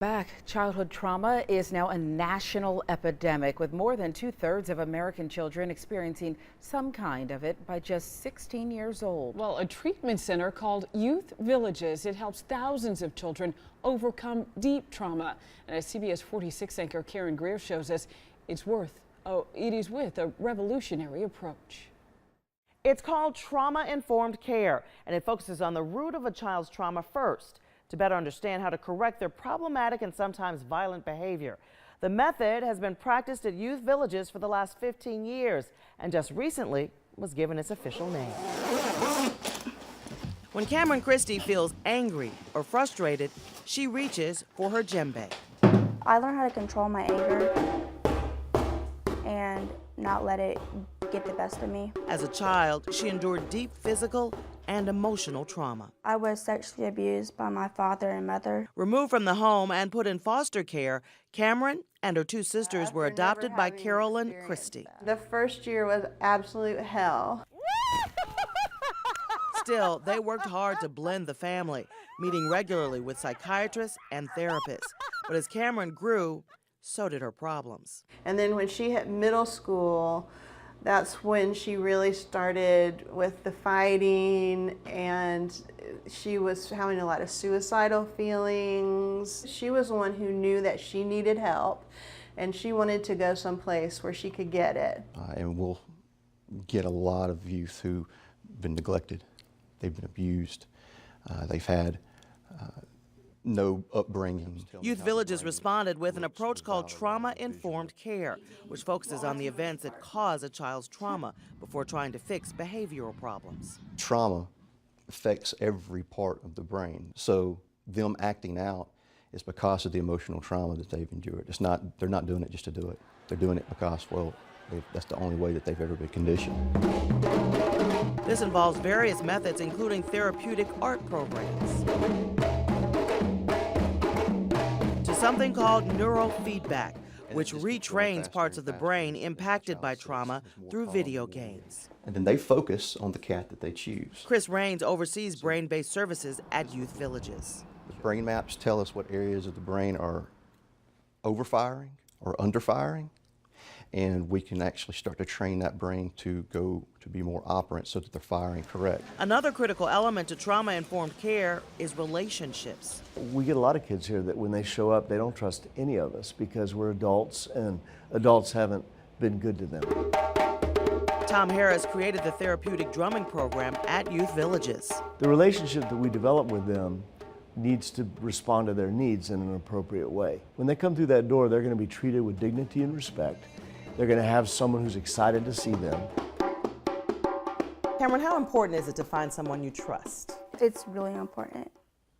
Back, childhood trauma is now a national epidemic, with more than 2/3 of American children experiencing some kind of it by just 16 years old. Well, a treatment center called Youth Villages. It helps thousands of children overcome deep trauma. And as CBS 46 anchor Karen Greer shows us, it is with a revolutionary approach. It's called trauma-informed care, and it focuses on the root of a child's trauma first, to better understand how to correct their problematic and sometimes violent behavior. The method has been practiced at youth villages for the last 15 years and just recently was given its official name. When Cameron Christie feels angry or frustrated, she reaches for her djembe. I learned how to control my anger and not let it get the best of me. As a child, she endured deep physical and emotional trauma. I was sexually abused by my father and mother. Removed from the home and put in foster care, Cameron and her two sisters were adopted by Carolyn Christie. The first year was absolute hell. Still, they worked hard to blend the family, meeting regularly with psychiatrists and therapists. But as Cameron grew, so did her problems. And then when she hit middle school, that's when she really started with the fighting, and she was having a lot of suicidal feelings. She was the one who knew that she needed help, and she wanted to go someplace where she could get it. And we'll get a lot of youth who've been neglected, they've been abused, they've had no upbringing. Youth Villages responded with an approach called trauma-informed care, which focuses on the events that cause a child's trauma before trying to fix behavioral problems. Trauma affects every part of the brain, so them acting out is because of the emotional trauma that they've endured. They're not doing it just to do it. They're doing it because, well, that's the only way that they've ever been conditioned. This involves various methods, including therapeutic art programs, something called neurofeedback, which retrains parts of the brain impacted by trauma through video games. And then they focus on the cat that they choose. Chris Raines oversees brain-based services at Youth Villages. The brain maps tell us what areas of the brain are overfiring or underfiring, and we can actually start to train that brain to go to be more operant so that they're firing correct. Another critical element to trauma-informed care is relationships. We get a lot of kids here that when they show up, they don't trust any of us because we're adults and adults haven't been good to them. Tom Harris created the therapeutic drumming program at Youth Villages. The relationship that we develop with them needs to respond to their needs in an appropriate way. When they come through that door, they're going to be treated with dignity and respect. They're going to have someone who's excited to see them. Cameron, how important is it to find someone you trust? It's really important.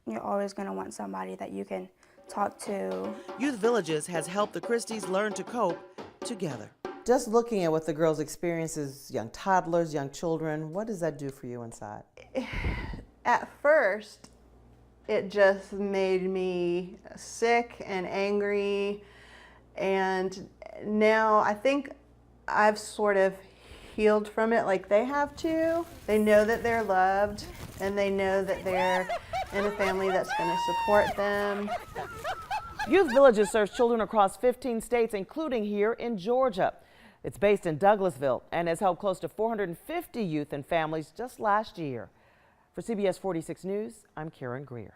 You're always going to want somebody that you can talk to. Youth Villages has helped the Christies learn to cope together. Just looking at what the girls experience as young toddlers, young children, what does that do for you inside? At first, it just made me sick and angry, and now I think I've sort of healed from it like they have too. They know that they're loved, and they know that they're in a family that's going to support them. Youth Villages serves children across 15 states, including here in Georgia. It's based in Douglasville and has helped close to 450 youth and families just last year. For CBS 46 News, I'm Karen Greer.